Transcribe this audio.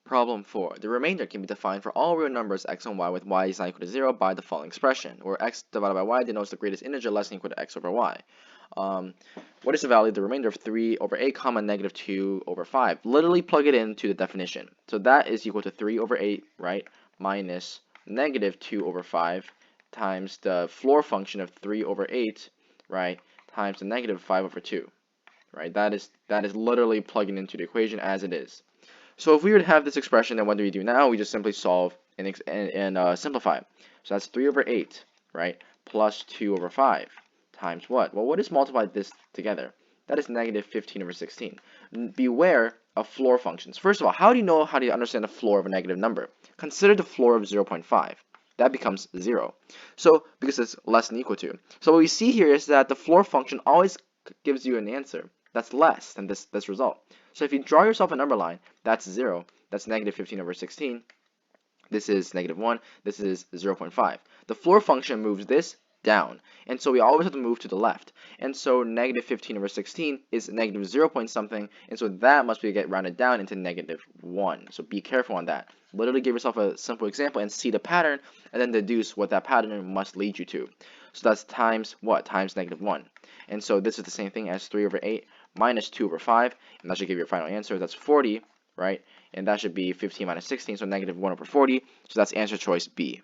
Problem 4. The remainder can be defined for all real numbers x and y with y is not equal to 0 by the following expression, where x divided by y denotes the greatest integer less than or equal to x over y. What is the value of the remainder of 3 over 8 comma negative 2 over 5? Literally plug it into the definition. So that is equal to 3 over 8, right, minus negative 2 over 5 times the floor function of 3 over 8, right, times the negative 5 over 2, right? That is literally plugging into the equation as it is. So if we were to have this expression, then what do we do now? We just simply solve and simplify. So that's 3 over 8, right, plus 2 over 5 times what? Well, what is multiplied this together? That is negative 15 over 16. Beware of floor functions. First of all, how do you understand the floor of a negative number? Consider the floor of 0.5. That becomes 0. So, because it's less than equal to. So what we see here is that the floor function always gives you an answer that's less than this result. So if you draw yourself a number line, that's 0. That's negative 15 over 16. This is negative 1. This is 0.5. The floor function moves this down. And so we always have to move to the left. And so negative 15 over 16 is negative 0 point something. And so that must get rounded down into negative 1. So be careful on that. Literally give yourself a simple example and see the pattern and then deduce what that pattern must lead you to. So that's times what? Times negative 1. And so this is the same thing as 3 over 8 minus 2 over 5. And that should give you your final answer. That's 40, right? And that should be 15 minus 16, so negative 1 over 40. So that's answer choice B.